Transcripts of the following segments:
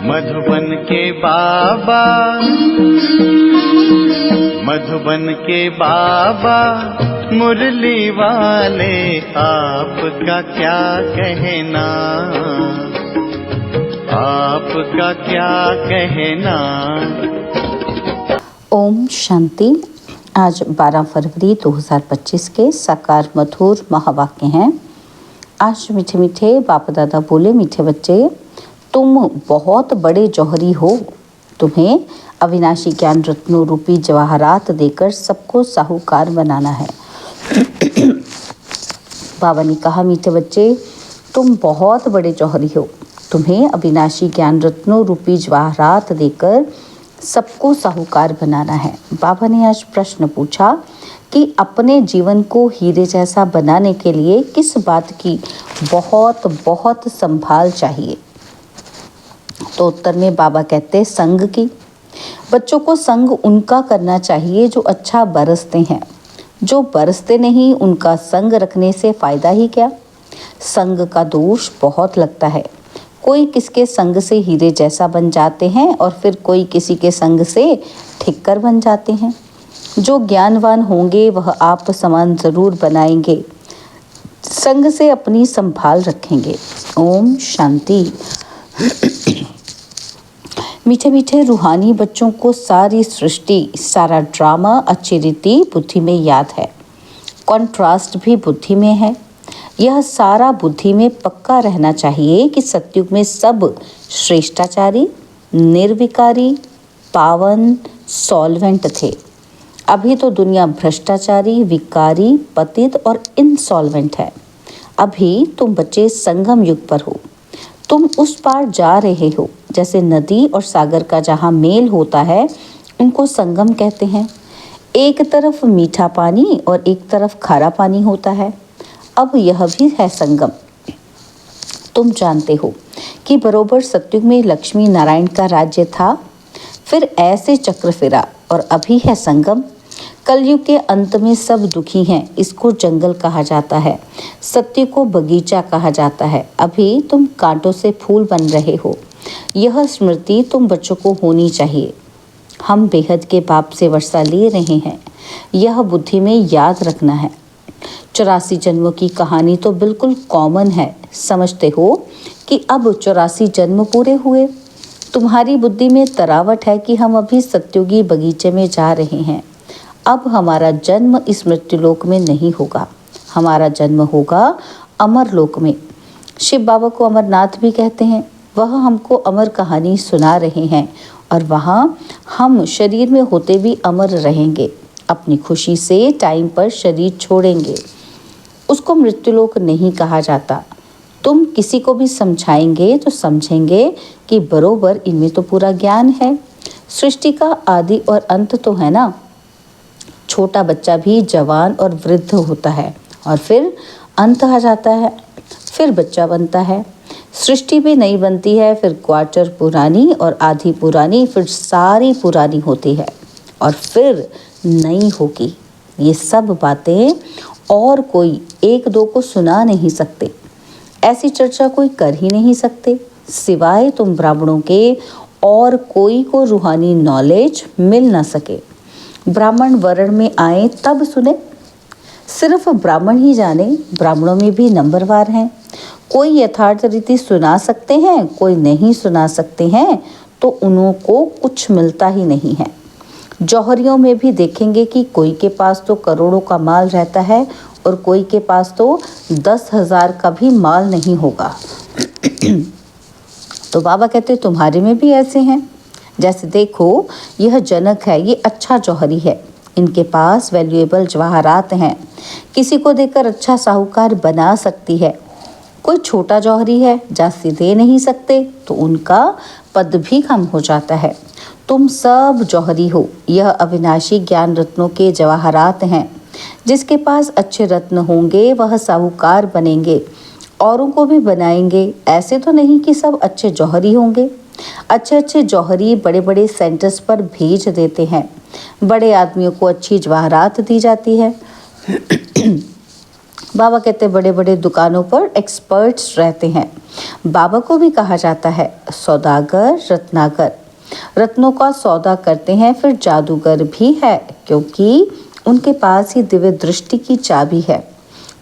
मधुबन के बाबा, मधुबन के बाबा मुरली वाले, आपका क्या कहना, आपका क्या कहना। ओम शांति। आज 12 फरवरी 2025 के साकार मधुर महावाक्य हैं। आज मीठे मीठे बाप दादा बोले, मीठे बच्चे, तुम बहुत बड़े जौहरी हो। तुम्हें अविनाशी ज्ञान रत्नों रूपी जवाहरात देकर सबको साहूकार बनाना है। बाबा ने कहा, मीठे बच्चे, तुम बहुत बड़े जौहरी हो। तुम्हें अविनाशी ज्ञान रत्नों रूपी जवाहरात देकर सबको साहूकार बनाना है। बाबा ने आज प्रश्न पूछा कि अपने जीवन को हीरे जैसा बनाने के लिए किस बात की बहुत बहुत संभाल चाहिए। तो उत्तर में बाबा कहते, संग की। बच्चों को संग उनका करना चाहिए जो अच्छा बरसते हैं। जो बरसते नहीं, उनका संग रखने से फायदा ही क्या। संग का दोष बहुत लगता है। कोई किसके संग से हीरे जैसा बन जाते हैं और फिर कोई किसी के संग से ठिक्कर बन जाते हैं। जो ज्ञानवान होंगे वह आप समान जरूर बनाएंगे, संग से अपनी संभाल रखेंगे। ओम शांति। मीठे मीठे रूहानी बच्चों को सारी सृष्टि, सारा ड्रामा अच्छी रीति बुद्धि में याद है। कॉन्ट्रास्ट भी बुद्धि में है। यह सारा बुद्धि में पक्का रहना चाहिए कि सतयुग में सब श्रेष्ठाचारी, निर्विकारी, पावन, सॉल्वेंट थे। अभी तो दुनिया भ्रष्टाचारी, विकारी, पतित और इनसॉल्वेंट है। अभी तुम बच्चे संगम युग पर हो। तुम उस पार जा रहे हो। जैसे नदी और सागर का जहाँ मेल होता है, उनको संगम कहते हैं। एक तरफ मीठा पानी और एक तरफ खारा पानी होता है। अब यह भी है संगम। तुम जानते हो कि बरोबर सतयुग में लक्ष्मी नारायण का राज्य था, फिर ऐसे चक्र फिरा और अभी है संगम। कलयुग के अंत में सब दुखी हैं, इसको जंगल कहा जाता है। सत्य को बगीचा कहा जाता है। अभी तुम कांटों से फूल बन रहे हो। यह स्मृति तुम बच्चों को होनी चाहिए। हम बेहद के बाप से वर्षा ले रहे हैं, यह बुद्धि में याद रखना है। 84 जन्मों की कहानी तो बिल्कुल कॉमन है। समझते हो कि अब 84 जन्म पूरे हुए। तुम्हारी बुद्धि में तरावट है कि हम अभी सत्युगी बगीचे में जा रहे हैं। अब हमारा जन्म इस मृत्युलोक में नहीं होगा, हमारा जन्म होगा अमर लोक में। शिव बाबा को अमरनाथ भी कहते हैं। वह हमको अमर कहानी सुना रहे हैं और वहाँ हम शरीर में होते भी अमर रहेंगे। अपनी खुशी से टाइम पर शरीर छोड़ेंगे। उसको मृत्युलोक नहीं कहा जाता। तुम किसी को भी समझाएंगे तो समझेंगे कि बरोबर इनमें तो पूरा ज्ञान है। सृष्टि का आदि और अंत तो है ना। छोटा बच्चा भी जवान और वृद्ध होता है और फिर अंत आ जाता है, फिर बच्चा बनता है। सृष्टि भी नई बनती है, फिर क्वार्टर पुरानी और आधी पुरानी, फिर सारी पुरानी होती है और फिर नई होगी। ये सब बातें और कोई एक दो को सुना नहीं सकते। ऐसी चर्चा कोई कर ही नहीं सकते सिवाय तुम ब्राह्मणों के, और कोई को रूहानी नॉलेज मिल ना सके। ब्राह्मण वर्ण में आए तब सुने। सिर्फ ब्राह्मण ही जाने, ब्राह्मणों में भी नंबरवार हैं। कोई यथार्थ रीति सुना सकते हैं, कोई नहीं सुना सकते हैं, तो उनको कुछ मिलता ही नहीं है। जौहरियों में भी देखेंगे कि कोई के पास तो करोड़ों का माल रहता है और कोई के पास तो 10,000 का भी माल नहीं होगा। तो बाबा कहते तुम्हारे में भी ऐसे हैं। जैसे देखो, यह जनक है, ये अच्छा जौहरी है। इनके पास वैल्यूएबल जवाहरात हैं, किसी को देकर अच्छा साहूकार बना सकती है। कोई छोटा जौहरी है, जास्ती दे नहीं सकते, तो उनका पद भी कम हो जाता है। तुम सब जौहरी हो। यह अविनाशी ज्ञान रत्नों के जवाहरात हैं। जिसके पास अच्छे रत्न होंगे वह साहूकार बनेंगे, औरों को भी बनाएंगे। ऐसे तो नहीं कि सब अच्छे जौहरी होंगे। अच्छे अच्छे जौहरी बड़े बड़े सेंटर्स पर भेज देते हैं। बड़े आदमियों को अच्छी जवाहरात दी जाती है। बाबा कहते बड़े बड़े दुकानों पर एक्सपर्ट्स रहते हैं। बाबा को भी कहा जाता है सौदागर, रत्नाकर। रत्नों का सौदा करते हैं, फिर जादूगर भी है, क्योंकि उनके पास ही दिव्य दृष्टि की चाबी है।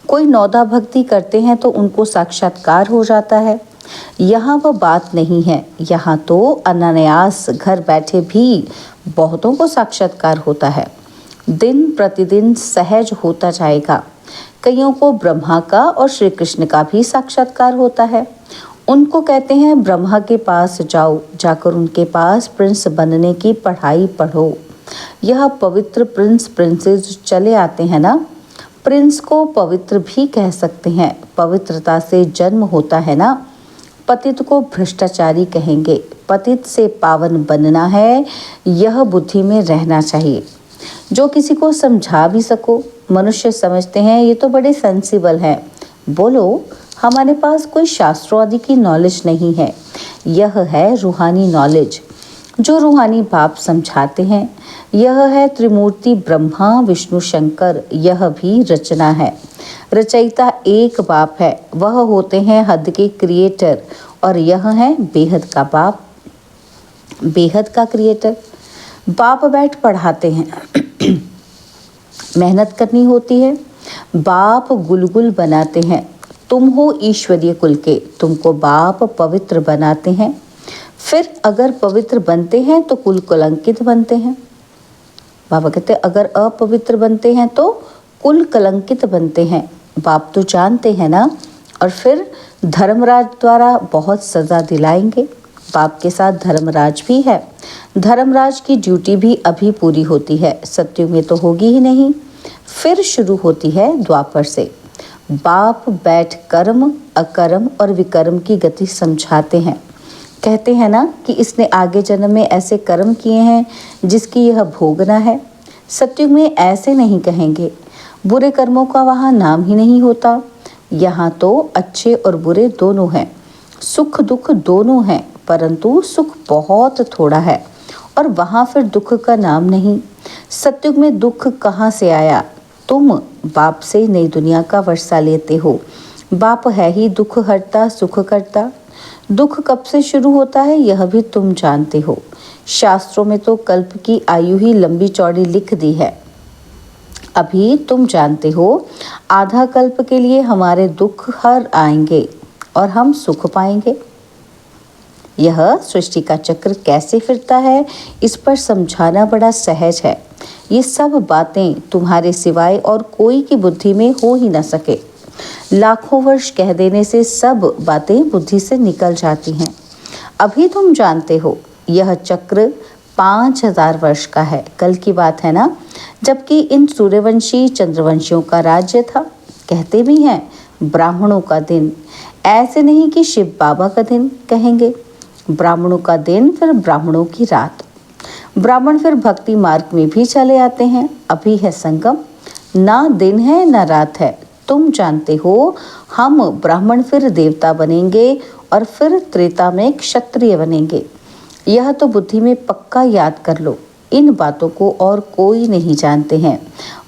कोई नौदा भक्ति करते हैं तो उनको साक्षात्कार हो जाता है। यहाँ वह बात नहीं है, यहाँ तो अनायास घर बैठे भी बहुतों को साक्षात्कार होता है। दिन प्रतिदिन सहज होता जाएगा। कईयों को ब्रह्मा का और श्री कृष्ण का भी साक्षात्कार होता है। उनको कहते हैं ब्रह्मा के पास जाओ, जाकर उनके पास प्रिंस बनने की पढ़ाई पढ़ो। यह पवित्र प्रिंस प्रिंसेस चले आते हैं ना। प्रिंस को पवित्र भी कह सकते हैं, पवित्रता से जन्म होता है ना। पतित को भ्रष्टाचारी कहेंगे, पतित से पावन बनना है, यह बुद्धि में रहना चाहिए। जो किसी को समझा भी सको। मनुष्य समझते हैं ये तो बड़े सेंसिबल हैं। बोलो, हमारे पास कोई शास्त्रों आदि की नॉलेज नहीं है, यह है रूहानी नॉलेज जो रूहानी बाप समझाते हैं। यह है त्रिमूर्ति ब्रह्मा विष्णु शंकर, यह भी रचना है। रचयिता एक बाप है, वह होते हैं हद के क्रिएटर, और यह है बेहद का बाप, बेहद का क्रिएटर। बाप बैठ पढ़ाते हैं, मेहनत करनी होती है। बाप गुलगुल बनाते हैं, तुम हो ईश्वरीय कुल के, तुमको बाप पवित्र बनाते हैं। फिर अगर पवित्र बनते हैं तो कुल कलंकित बनते हैं। बाबा कहते हैं अगर अपवित्र बनते हैं तो कुल कलंकित बनते हैं। बाप तो जानते हैं ना। और फिर धर्मराज द्वारा बहुत सज़ा दिलाएंगे। बाप के साथ धर्मराज भी है। धर्मराज की ड्यूटी भी अभी पूरी होती है, सत्युग में तो होगी ही नहीं। फिर शुरू होती है द्वापर से। बाप बैठ कर्म, अकर्म और विकर्म की गति समझाते हैं। कहते हैं ना कि इसने आगे जन्म में ऐसे कर्म किए हैं जिसकी यह भोगना है। सत्युग में ऐसे नहीं कहेंगे, बुरे कर्मों का वहाँ नाम ही नहीं होता। यहाँ तो अच्छे और बुरे दोनों हैं, सुख दुख दोनों हैं, परंतु सुख बहुत थोड़ा है, और वहाँ फिर दुख का नाम नहीं। सत्युग में दुख कहाँ से आया? तुम बाप से नई दुनिया का वर्षा लेते हो। बाप है ही दुख हरता सुख करता। दुख कब से शुरू होता है यह भी तुम जानते हो। शास्त्रों में तो कल्प की आयु ही लंबी चौड़ी लिख दी है। अभी तुम जानते हो आधा कल्प के लिए हमारे दुख हर आएंगे और हम सुख पाएंगे। यह सृष्टि का चक्र कैसे फिरता है इस पर समझाना बड़ा सहज है। ये सब बातें तुम्हारे सिवाय और कोई की बुद्धि में हो ही न सके। लाखों वर्ष कह देने से सब बातें बुद्धि से निकल जाती हैं। अभी तुम जानते हो यह चक्र 5000 वर्ष का है। कल की बात है ना, जबकि इन सूर्यवंशी चंद्रवंशियों का राज्य था। कहते भी हैं ब्राह्मणों का दिन, ऐसे नहीं कि शिव बाबा का दिन कहेंगे। ब्राह्मणों का दिन, फिर ब्राह्मणों की रात। ब्राह्मण फिर भक्ति मार्ग में भी चले आते हैं। अभी है संगम, ना दिन है ना रात है। तुम जानते हो हम ब्राह्मण फिर देवता बनेंगे और फिर त्रेता में क्षत्रिय बनेंगे। यह तो बुद्धि में पक्का याद कर लो। इन बातों को और कोई नहीं जानते हैं।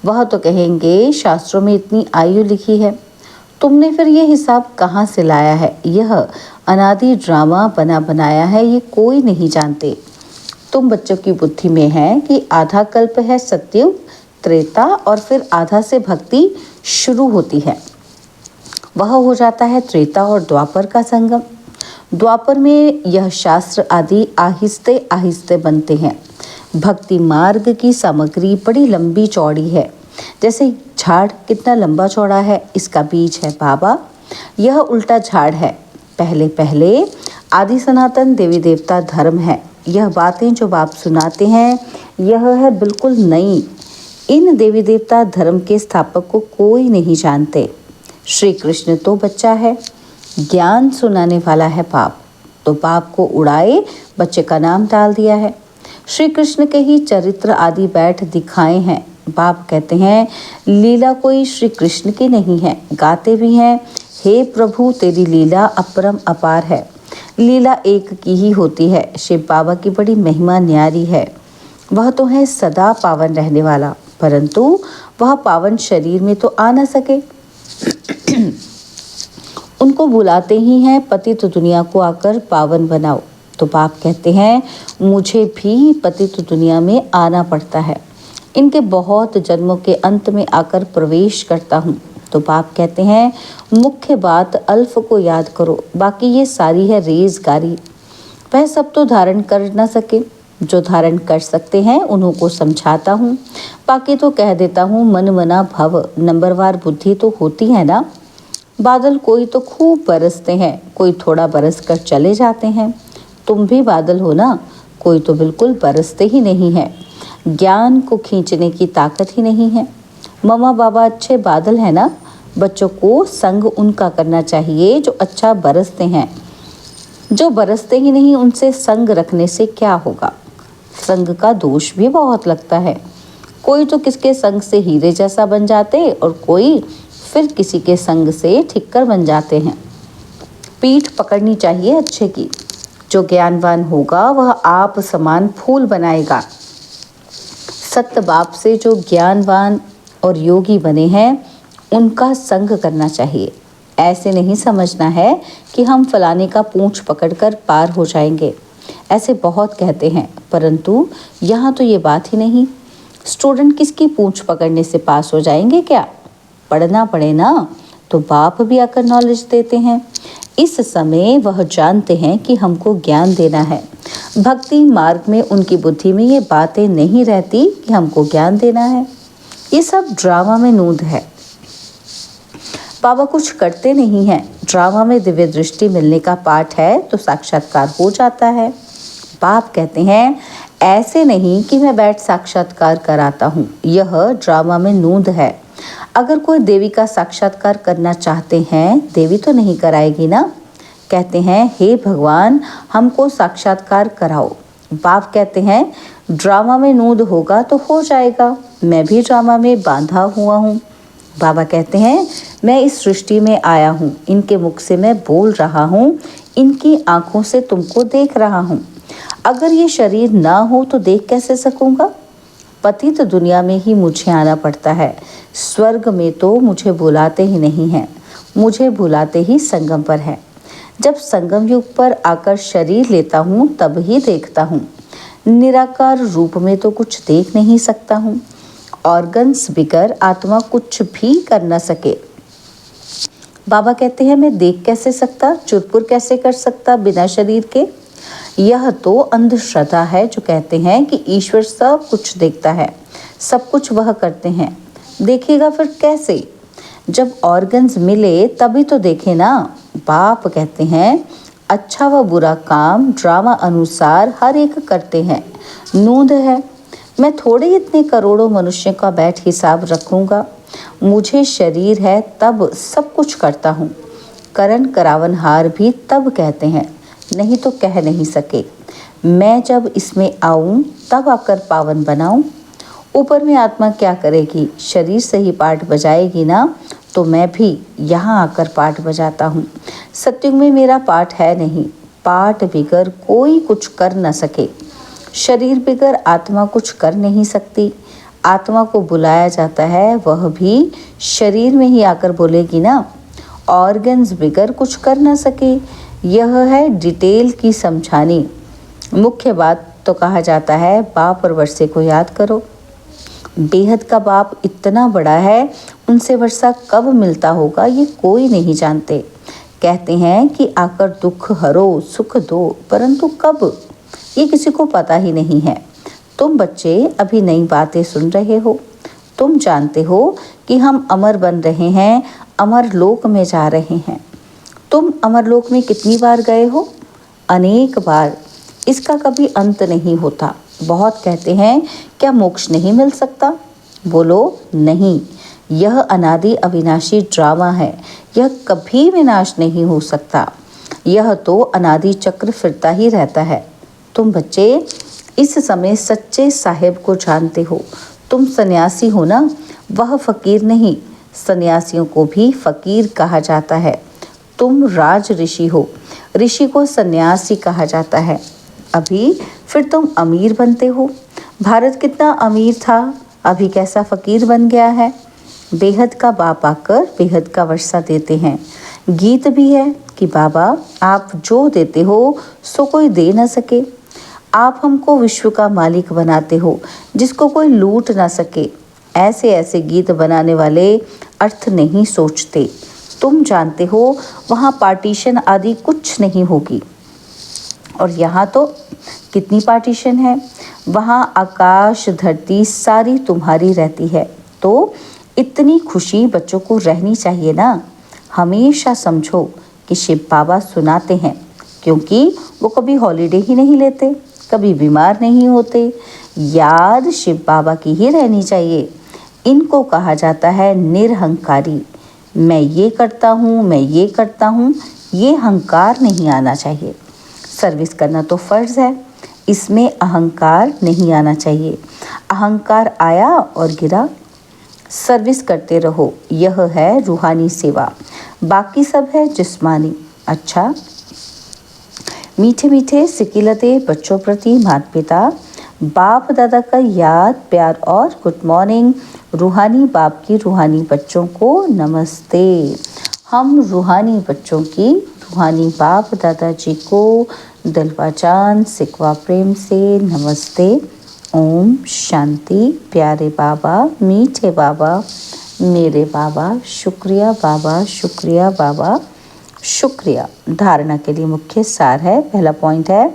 वह तो कहेंगे शास्त्रों में इतनी आयु लिखी है, तुमने फिर ये हिसाब कहाँ से लाया है? यह अनादि ड्रामा बना बनाया है, ये कोई नहीं जानते। तुम बच्चों की बुद्धि में है कि आधा कल्प है सत्युग, त्रेता, और फिर आधा से भक्ति शुरू होती है। वह हो जाता है त्रेता और द्वापर का संगम। द्वापर में यह शास्त्र आदि आहिस्ते आहिस्ते बनते हैं। भक्ति मार्ग की सामग्री बड़ी लंबी चौड़ी है। जैसे झाड़ कितना लंबा चौड़ा है, इसका बीज है बाबा। यह उल्टा झाड़ है। पहले पहले आदि सनातन देवी देवता धर्म है। यह बातें जो बाप सुनाते हैं यह है बिल्कुल नई। इन देवी देवता धर्म के स्थापक को कोई नहीं जानते। श्री कृष्ण तो बच्चा है, ज्ञान सुनाने वाला है बाप, तो बाप को उड़ाए बच्चे का नाम डाल दिया है। श्री कृष्ण के ही चरित्र आदि बैठ दिखाए हैं। बाप कहते हैं लीला कोई श्री कृष्ण की नहीं है। गाते भी हैं हे प्रभु तेरी लीला अपरम अपार है। लीला एक की ही होती है। शिव बाबा की बड़ी महिमा न्यारी है। वह तो है सदा पावन रहने वाला, परंतु वह पावन शरीर में तो आ न सके। उनको बुलाते ही हैं पतित दुनिया को आकर पावन बनाओ। तो बाप कहते हैं मुझे भी पतित दुनिया में आना पड़ता है, इनके बहुत जन्मों के अंत में आकर प्रवेश करता हूँ। तो बाप कहते हैं मुख्य बात अल्फ को याद करो, बाकी ये सारी है रेजगारी। वह सब तो धारण कर न सके, जो धारण कर सकते हैं उन्हों को समझाता हूँ। बाकी तो कह देता हूँ मन मना भव, नंबरवार बुद्धि तो होती है ना। बादल कोई तो खूब बरसते हैं, कोई थोड़ा बरस कर चले जाते हैं। तुम भी बादल हो ना, कोई तो बिल्कुल बरसते ही नहीं है। ज्ञान को खींचने की ताकत ही नहीं है। मम्मा बाबा अच्छे बादल है ना, बच्चों को संग उनका करना चाहिए जो अच्छा बरसते हैं। जो बरसते ही नहीं उनसे संग रखने से क्या होगा। संग का दोष भी बहुत लगता है। कोई तो किसके संग से हीरे जैसा बन जाते और कोई फिर किसी के संग से ठिक्कर बन जाते हैं। पीठ पकड़नी चाहिए अच्छे की। जो ज्ञानवान होगा वह आप समान फूल बनाएगा। सत्य बाप से जो ज्ञानवान और योगी बने हैं उनका संग करना चाहिए। ऐसे नहीं समझना है कि हम फलाने का पूंछ पकड़कर पार हो जाएंगे। ऐसे बहुत कहते हैं, परंतु यहाँ तो ये बात ही नहीं। स्टूडेंट किसकी पूंछ पकड़ने से पास हो जाएंगे क्या? पढ़ना पड़े ना, तो बाप भी आकर नॉलेज देते हैं। इस समय वह जानते हैं कि हमको ज्ञान देना है। भक्ति मार्ग में उनकी बुद्धि में ये बातें नहीं रहती कि हमको ज्ञान देना है। ये सब ड्रामा में नूंद है। बाबा कुछ करते नहीं हैं। ड्रामा में दिव्य दृष्टि मिलने का पाठ है तो साक्षात्कार हो जाता है। बाप कहते हैं ऐसे नहीं कि मैं बैठ साक्षात्कार कराता हूँ, यह ड्रामा में नूंद है। अगर कोई देवी का साक्षात्कार करना चाहते हैं, देवी तो नहीं कराएगी ना। कहते हैं हे भगवान हमको साक्षात्कार कराओ। बाप कहते हैं ड्रामा में नूंद होगा तो हो जाएगा, मैं भी ड्रामा में बांधा हुआ हूँ। बाबा कहते हैं मैं इस सृष्टि में आया हूँ, इनके मुख से मैं बोल रहा हूँ, इनकी आंखों से तुमको देख रहा हूँ। अगर ये शरीर ना हो तो देख कैसे सकूँगा। पतित दुनिया में ही मुझे आना पड़ता है। स्वर्ग में तो मुझे बुलाते ही नहीं हैं, मुझे बुलाते ही संगम पर है। जब संगम युग पर आकर शरीर लेता हूँ तब ही देखता हूँ। निराकार रूप में तो कुछ देख नहीं सकता हूँ। ऑर्गन्स बिगर आत्मा कुछ भी कर न सके। बाबा कहते हैं मैं देख कैसे सकता, चुरपुर कैसे कर सकता बिना शरीर के। यह तो अंधश्रद्धा है जो कहते हैं कि ईश्वर सब कुछ देखता है, सब कुछ वह करते हैं। देखेगा फिर कैसे? जब ऑर्गन्स मिले तभी तो देखे ना। बाप कहते हैं अच्छा व बुरा काम ड्रामा अनुसार हर एक करते हैं। नूंद है। मैं थोड़े इतने करोड़ों मनुष्यों का बैठ हिसाब रखूंगा। मुझे शरीर है तब सब कुछ करता हूँ। करण करावनहार भी तब कहते हैं, नहीं तो कह नहीं सके। मैं जब इसमें आऊं तब आकर पावन बनाऊं। ऊपर में आत्मा क्या करेगी, शरीर से ही पाठ बजाएगी ना, तो मैं भी यहाँ आकर पाठ बजाता हूँ। सत्युग में मेरा पाठ है नहीं। पाठ बिगर कोई कुछ कर न सके। शरीर बिगर आत्मा कुछ कर नहीं सकती। आत्मा को बुलाया जाता है, वह भी शरीर में ही आकर बोलेगी ना। ऑर्गन्स बिगर कुछ कर न सके, यह है डिटेल की समझानी। मुख्य बात तो कहा जाता है बाप और वर्षे को याद करो। बेहद का बाप इतना बड़ा है, उनसे वर्षा कब मिलता होगा ये कोई नहीं जानते। कहते हैं कि आकर दुख हरो सुख दो, परंतु कब ये किसी को पता ही नहीं है। तुम बच्चे अभी नई बातें सुन रहे हो। तुम जानते हो कि हम अमर बन रहे हैं, अमर लोक में जा रहे हैं। तुम अमरलोक में कितनी बार गए हो? अनेक बार। इसका कभी अंत नहीं होता। बहुत कहते हैं क्या मोक्ष नहीं मिल सकता? बोलो नहीं, यह अनादि अविनाशी ड्रामा है। यह कभी विनाश नहीं हो सकता। यह तो अनादि चक्र फिरता ही रहता है। तुम बच्चे इस समय सच्चे साहेब को जानते हो। तुम सन्यासी हो ना, वह फकीर नहीं। सन्यासियों को भी फकीर कहा जाता है। तुम राज ऋषि हो, ऋषि को सन्यासी कहा जाता है। अभी फिर तुम अमीर बनते हो। भारत कितना अमीर था, अभी कैसा फकीर बन गया है। बेहद का बाप आकर बेहद का वर्षा देते हैं। गीत भी है कि बाबा आप जो देते हो सो कोई दे ना सके। आप हमको विश्व का मालिक बनाते हो जिसको कोई लूट ना सके। ऐसे ऐसे गीत बनाने वाले अर्थ नहीं सोचते। तुम जानते हो वहाँ पार्टीशन आदि कुछ नहीं होगी। और यहाँ तो कितनी पार्टीशन है। वहाँ आकाश धरती सारी तुम्हारी रहती है। तो इतनी खुशी बच्चों को रहनी चाहिए ना। हमेशा समझो कि शिव बाबा सुनाते हैं, क्योंकि वो कभी हॉलीडे ही नहीं लेते, कभी बीमार नहीं होते। याद शिव बाबा की ही रहनी चाहिए। इनको कहा जाता है निरहंकारी। मैं ये करता हूँ, मैं ये करता हूँ, ये अहंकार नहीं आना चाहिए। सर्विस करना तो फ़र्ज़ है, इसमें अहंकार नहीं आना चाहिए। अहंकार आया और गिरा। सर्विस करते रहो, यह है रूहानी सेवा। बाकी सब है जिस्मानी। अच्छा, मीठे मीठे सिकिलते बच्चों प्रति माता पिता बाप दादा का याद प्यार और गुड मॉर्निंग। रूहानी बाप की रूहानी बच्चों को नमस्ते। हम रूहानी बच्चों की रूहानी बाप दादाजी को दिलवाजान सिकवा प्रेम से नमस्ते। ओम शांति। प्यारे बाबा, मीठे बाबा, मेरे बाबा, शुक्रिया बाबा, शुक्रिया बाबा, शुक्रिया। धारणा के लिए मुख्य सार है। पहला पॉइंट है,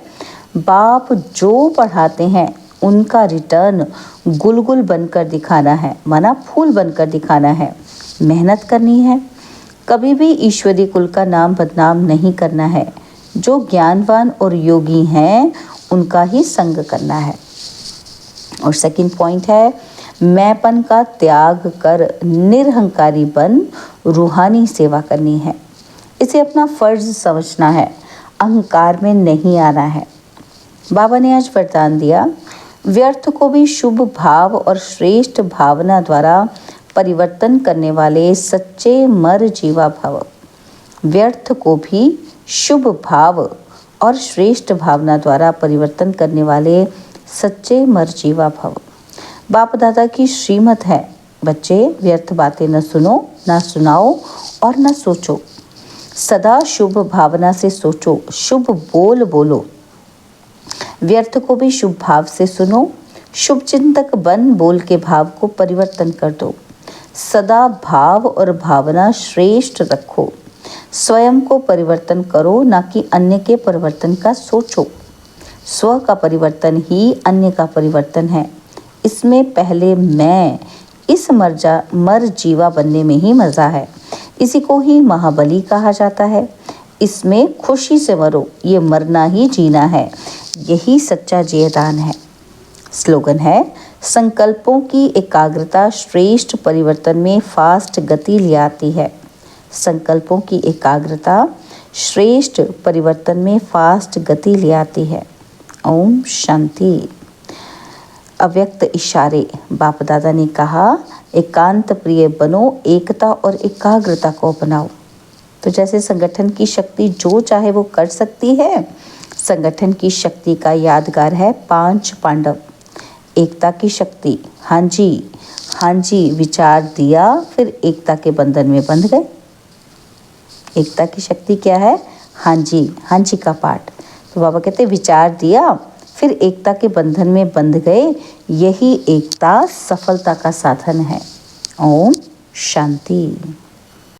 बाप जो पढ़ाते हैं उनका रिटर्न गुलगुल बनकर दिखाना है, माना फूल बनकर दिखाना है। मेहनत करनी है, कभी भी ईश्वरी कुल का नाम बदनाम नहीं करना है। जो ज्ञानवान और योगी हैं उनका ही संग करना है। और सेकंड पॉइंट है, मैंपन का त्याग कर निरहंकारी बन रूहानी सेवा करनी है। इसे अपना फर्ज समझना है, अहंकार में नहीं आना है। बाबा ने आज वरदान दिया, व्यर्थ को भी शुभ भाव और श्रेष्ठ भावना द्वारा परिवर्तन करने वाले सच्चे मर जीवा भव। व्यर्थ को भी शुभ भाव और श्रेष्ठ भावना द्वारा परिवर्तन करने वाले सच्चे मर जीवा भव। बाप दादा की श्रीमत है, बच्चे व्यर्थ बातें न सुनो, न सुनाओ और न सोचो। सदा शुभ भावना से सोचो, शुभ बोल बोलो। व्यर्थ को भी शुभ भाव से सुनो, शुभ चिंतक बन बोल के भाव को परिवर्तन कर दो। सदा भाव और भावना श्रेष्ठ रखो। स्वयं को परिवर्तन करो, ना कि अन्य के परिवर्तन का सोचो। स्व का परिवर्तन ही अन्य का परिवर्तन है। इसमें पहले मैं इस मर जीवा बनने में ही मज़ा है। इसी को ही महाबली कहा जाता है। इसमें खुशी से मरो, ये मरना ही जीना है। यही सच्चा जीवदान है। स्लोगन है, संकल्पों की एकाग्रता श्रेष्ठ परिवर्तन में फास्ट गति ले आती है। संकल्पों की एकाग्रता श्रेष्ठ परिवर्तन में फास्ट गति ले आती है। ओम शांति। अव्यक्त इशारे। बाप दादा ने कहा, एकांत प्रिय बनो, एकता और एकाग्रता को अपनाओ। तो जैसे संगठन की शक्ति जो चाहे वो कर सकती है, संगठन की शक्ति का यादगार है 5 पांडव। एकता की शक्ति, हाँ जी विचार दिया, फिर एकता के बंधन में बंध गए। एकता की शक्ति क्या है? हाँ जी का पाठ। तो बाबा कहते विचार दिया, फिर एकता के बंधन में बंध गए। यही एकता सफलता का साधन है। ओम शांति।